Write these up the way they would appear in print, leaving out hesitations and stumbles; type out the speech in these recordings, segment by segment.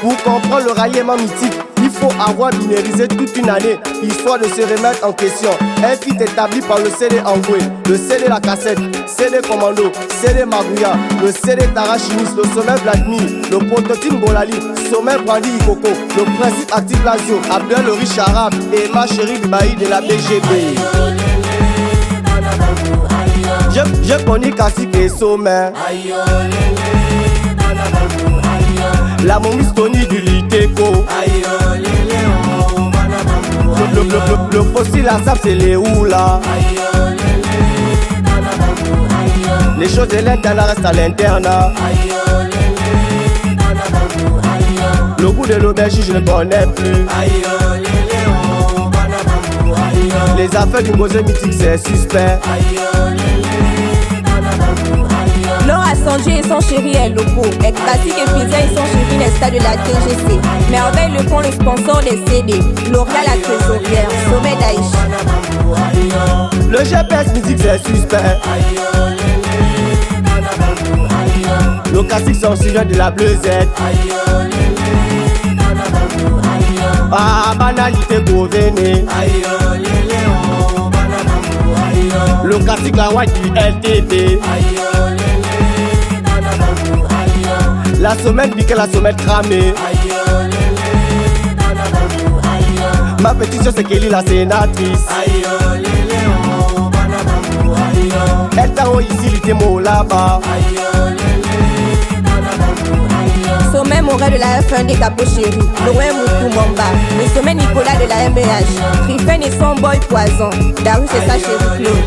Pour comprendre le ralliement mythique, il faut avoir numérisé toute une année, histoire de se remettre en question. Un feat établi par le CD Angoué, le CD La Cassette, CD Commando, CD Magouya, le CD Tarachinis, le sommet Vladimir, le prototype Bolali, sommet Brandy Ikoko, le principe actif Lazio, Abdel le riche arabe et ma chérie Bailly de la BGB. Je connais Kassik et Sommet, la momie Tony du Liteko. Le fossile à sable c'est les houlas. Les choses de l'interne restent à l'internat. Le goût de l'aubergine je ne connais plus. Les affaires du musée mythique c'est suspect. Non à Sanjay et son chéri est loco. Ektatik et Fizia et son chéri n'est pas de la TGC. Merveille le fond, le sponsor des CD. L'Oréal la trésorière, sommet d'Aïch. Le GPS musique c'est suspect. Le classique c'est un sujet de la bleuzette. Ah, banalité pour venir. Le classique la white du LTT. La semaine piquée, la semaine cramée. Ma petite soeur c'est Kelly la sénatrice. Elle t'a ici, il était mot là-bas. Sommet Morel de la F1 des capots chéris. Loin Moukou Mamba. Le sommet Nicolas de la MBH. Trifen et son boy Poison. Darus et sa chérie Claude.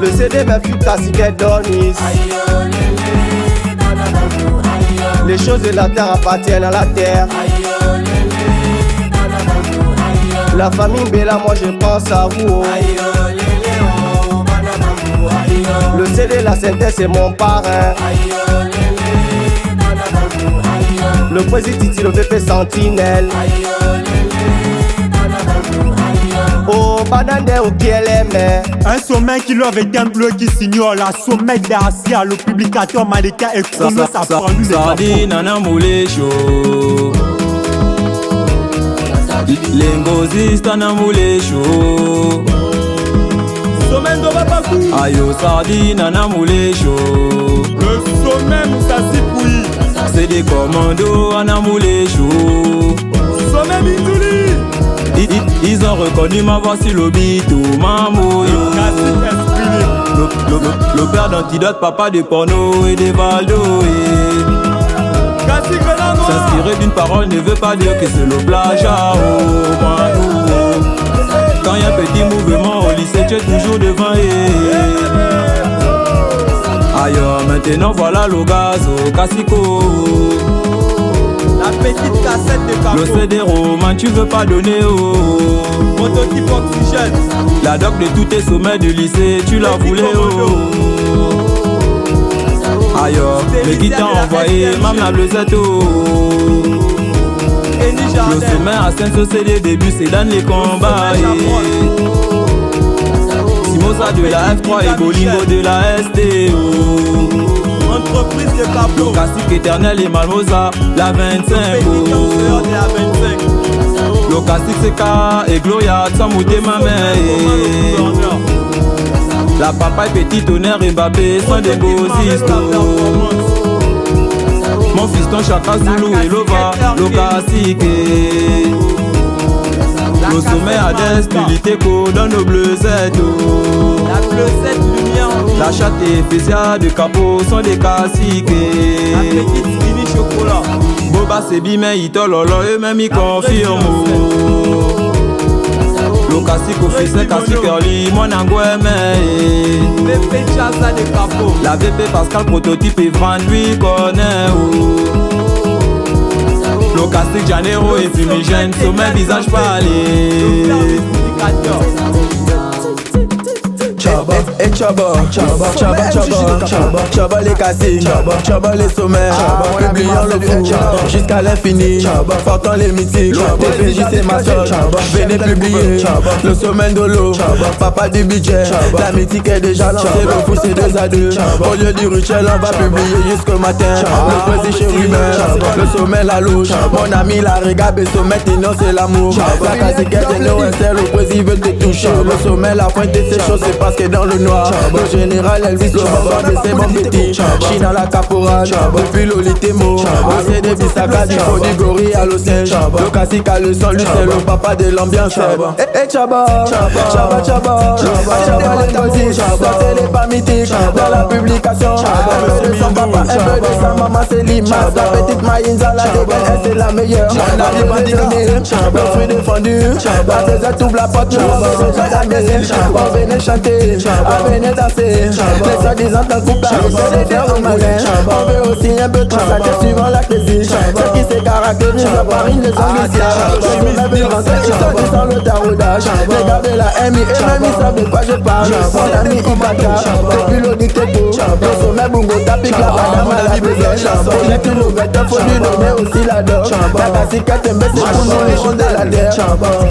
Le CD me fut ta cigarette d'Ornis. Les choses de la terre appartiennent à la terre. La famille Bella, moi je pense à vous. Le CD, la synthèse, c'est mon parrain. Le président Titi, le VP Sentinelle. Oh, banane au KLM. Un sommet qui leur avec un bleu qui signore la sommet d'Asia, le publicateur mannequin et chrono, ça prend lui les Sardine, nana moulé chaud. Lengozis, nana moulé chaud. Sommet de Babakou. Ayo, sardine, nana moulé chaud. Le sommet Moussassi Pouyi. C'est des commandos, nana moulé chaud. Sommet Mindouli. Ils ont reconnu ma voix sur l'obito, mamou yo. Le père d'antidote, papa de porno et de Valdo. S'inspirer d'une parole ne veut pas dire que c'est le plagiat. Quand y'a un petit mouvement au lycée, tu es toujours devant. Ailleurs, maintenant voilà le gaz au Cassico. La petite cassette de Capo. Le CD roman, tu veux pas donner oh. Prototype oxygène. La doc de tous tes sommets du lycée, tu la voulais oh. Ailleurs, mais qui t'a envoyé, même la bleusette oh. Le sommet à 5 au CD début, c'est dans les combats. Simosa de la F3 et Bolingo de la ST oh. Entreprise de Pablo. Le classique éternel et Malmosa, la 25 oh. Le classique CK et Gloria, Samouté ma mère. La papa est petit tonnerre et Mbappé sont des beaux histoires. Mon fiston Chaka Zulu et Lova, le classique. Le sommet à Des, Militeco dans nos bleuzettes. La bleusette lumière. La chatte et Fésia de Capot sont des classiques. La petite skinny chocolat. Boba c'est bimé, il tololo et même il confirme. Le classique au fils, classique early, mon angouème. VP Chaza de Capo. La VP Pascal prototype et Van lui connaît. Le classique Janeiro et fumigène, sommet visage parlé. Chaba, et chaba, chaba, chaba, chaba, chaba, chaba les classiques, chaba, chaba les sommets, chaba, brillant le fou jusqu'à l'infini, portant les mythiques. TPJ c'est ma soeur, venez publier le sommet de l'eau, papa du budget. La mythique est déjà lancée, le fou c'est 2 à 2. Au lieu du rituel on va publier jusqu'au matin. Le président chez Rumeur, le sommet la louche. Mon ami la regarde et sommet et non c'est l'amour. La casquette est l'OSL, le président veut te toucher. Le sommet la pointe et ses choses c'est parce que dans le noir. Le général Elvis, le bambam de ses bons petits. Chine à la caporale, depuis l'olitemo. Le CD Bissaka, du fond du gorille à l'océan. Le classique à le son, lui c'est le papa de l'ambiance. Eh Chaba, Chaba, Chaba, Chaba les musiques, sortez les pas mythiques dans la publication. Un peu de son papa, un peu de sa maman c'est l'image. La petite Maïnza, la dégaine, elle c'est la meilleure. On a des bandits, le fruit défendu. La désert ouvre la porte, on venait chanter, on venait danser. Les soi-disant en couple, c'est des en malin. On veut aussi un peu translater suivant la crise. Ceux qui se caractérisent par une leçon musicale. On veut rentrer, ils sont sans le taraudage. Les gars de la MI et même ils savent de quoi je parle. Mon ami Ibaka, depuis l'Oditepo. Le sommet Bungo Tapik, la madame à la besogne. Project innovateur, faut lui donner aussi la doc. La casquette MB, c'est pour nous les choses de la terre.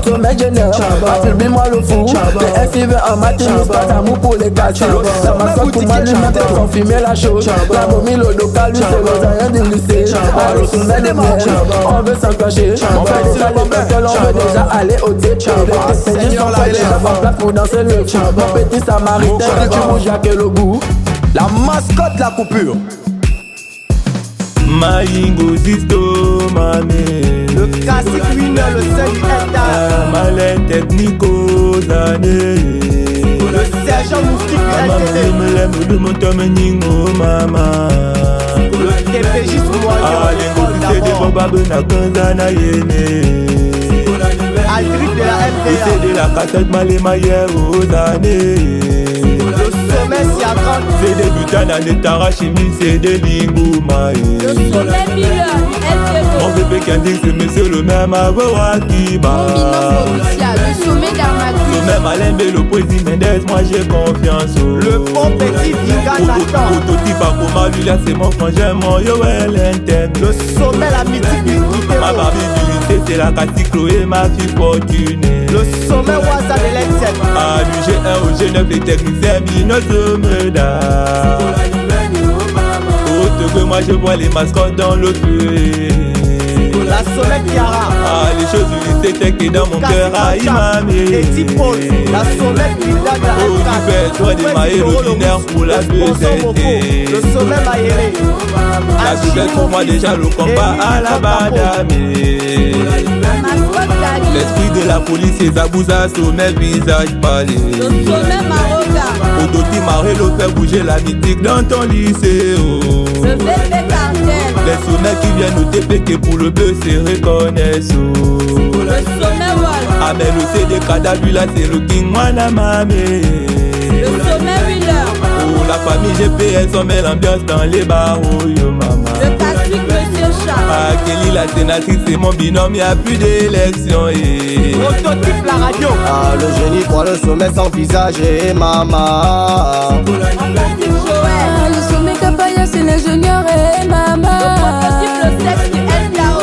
Sommet Jenner, affuble-moi le fou. Les SIV en matinée, pas d'amour pour les gâchis. La mascotte pour moi lui-même peut confirmer la chose. La momie, le local, lui c'est l'osaïen du lycée. À le sommet des mers, on veut s'enclencher. On fait déjà les pétoles, on veut déjà aller au TP. Les Seigneur la déjà en place pour danser le fou. Mon petit samaritain, tu bouges à quel goût. La mascotte, la coupure. Maïngo Zisto Mamé, le classique winner, le seul état. Malin technico Zané, le sergent moustique LTD. Le montomeningo Mama, le TPJ Allez, c'est des bobabes na kanzana yéné. Aldric de la MDA. C'est de la cassette malé maillère aux années. Le sommet s'y agrande. C'est des butans à l'étara chimie, c'est des lingou maïs. Le sommet Miller, Mon bébé Kendi, c'est monsieur le même Awakiba. Mon binôme Borussia, le sommet d'Armagou. Le même Alain le président Mendes, moi j'ai confiance. Le bon petit Viga Nathan. Prototype à Koma, lui là c'est mon frangin, mon Yoel Inten. Le sommet, la mythique du Ma Barbie du lycée, c'est la Cathy Chloé, ma fille fortunée. Le sommet Waza de l'Excel. À l'UG1 au G9, les techniciens, Mino Zomeda. Autre que moi je vois les mascottes dans le feu. La sommet Kiara. Ah, les choses du lycée tech et dans mon cœur à Imamé. Et Tipol, la sommet Glinda de la Oh, tu fais toi démarrer le binaire pour la BZT. Le sommet Maïré. La douleur pour moi déjà le combat à la badamé. L'esprit de la police et Zabouza sommet visage palais. Le sommet Maroga. Odoti Maré le fait bouger la mythique dans ton lycée. Oh. Le bébé cartel. Les sommets qui viennent au TPK pour le bœuf se reconnaissent. Oh. Le sommet Wall. Ah mais le CD Kadabu là c'est le King Wana Mamé. Le sommet Wheeler. Oh la famille GPS on met l'ambiance dans les bars. Oh yo maman. Le classique Monsieur Chat. Ah Kelly la sénatrice c'est mon binôme, y'a plus d'élection. Prototype la radio. Ah le génie croit le sommet sans visage et maman. Joël. Le sommet Kapaya c'est l'ingénieur et maman. Le prototype le sexe du LTAO.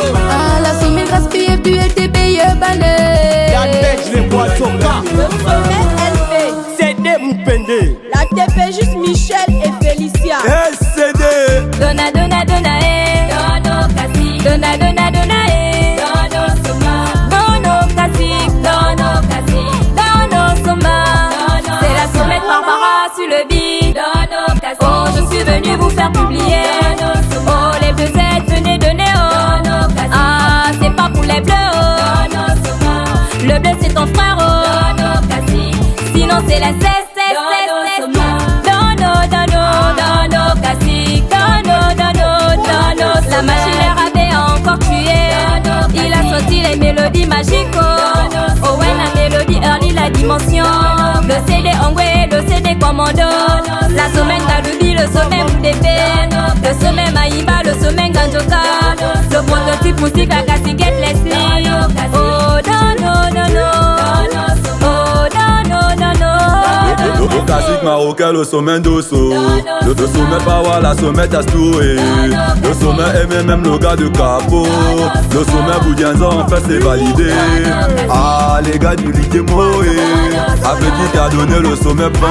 La sommet grâce PF du LTP Bané. La bête les Boatoka. Le sommet LP. C'est des Moupende. La TP juste Michel et Félicia. SCD. Dona dona dona Dono kasi. Dona dona dona Dono soma. Dono kasi. Dono kasi. Dono soma. C'est la sommette Barbara sur le beat. Dono kasi. Oh je suis venu vous faire publier. Oh les bleus venez donner oh. Ah c'est pas pour les bleus oh. Le bleu c'est ton frère oh. Sinon c'est la cesse. La machine avait encore tué. Il a sorti les mélodies magiques. Oh ouais la mélodie early la dimension. Le CD Angwe, le CD Commando. La semaine Galubi, le sommet Moudépé. Le sommet Maïba, le sommet Ganjoka. Le prototype musique, la casquette Leslie. Oh non non non non. Oh non non non non. Musique marocaine, le sommet d'Osso. Le sommet Power, la sommet Astoué. Le sommet aimé même le gars de Capo. Le sommet Boudianza, en fait c'est validé. Ah, les gars du Liguemoé. Appétit a donné le sommet Pan.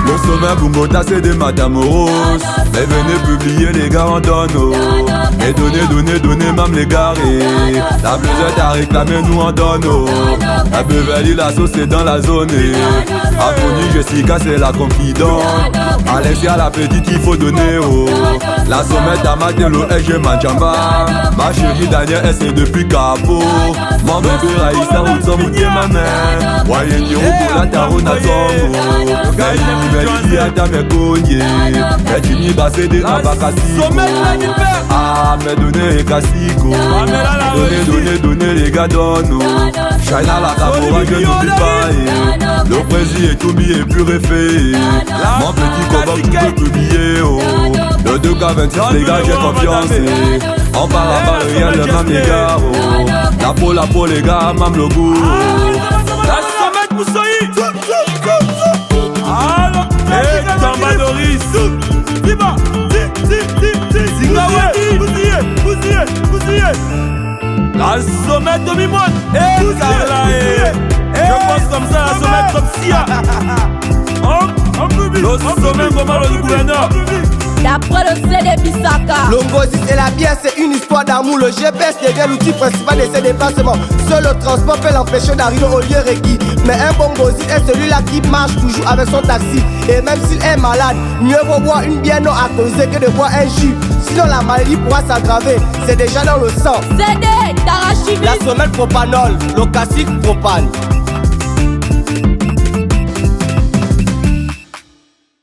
Le sommet Bungota, c'est des Matamoros. Mais venez publier les gars en donne. Et donnez, même les garés. La Blizzard a réclamé, nous en donne. La Beverly, la sauce est dans la zone. Apony, Jessica, c'est la confidente. Alexia, la petite, il faut donner. La sommette à Matelo, et Manjamba. Ma chérie Daniel, elle c'est depuis Capo. Mon bébé Raïssa, où t'en mouillé ma mère. Voyez, Niro, pour la tarona tombe. Gaïni, à ta méconnier. Mais tu n'y vas céder dans Bacassi. Ah, mais donnez Cassico. Donnez les gars donne. China la Camora, je n'oublie pas. Le président est tout mis et plus refait. Mon petit combat, tu peux publier. Le 2K26, les gars, j'ai confiance. On part à balle, rien de même les gars. La peau, les gars, même le goût. La sommette Moussaï. Hey, Tamba Doris. Diba, la sommette de Mimone. Je pense comme ça, la sommette comme Sia. Le sommet comment le gouverneur. D'après le CD Bissaka. Longosis et la bière, c'est une histoire d'amour. Le GPS devient l'outil principal de ses déplacements. Seul le transport peut l'empêcher d'arriver au lieu requis. Mais un bon gosis est celui-là qui marche toujours avec son taxi. Et même s'il est malade, mieux vaut boire une bière non alcoolisée que de boire un jus. Sinon la maladie pourra s'aggraver, c'est déjà dans le sang. CD, Tarachibi. La semelle propanol, le classique propane.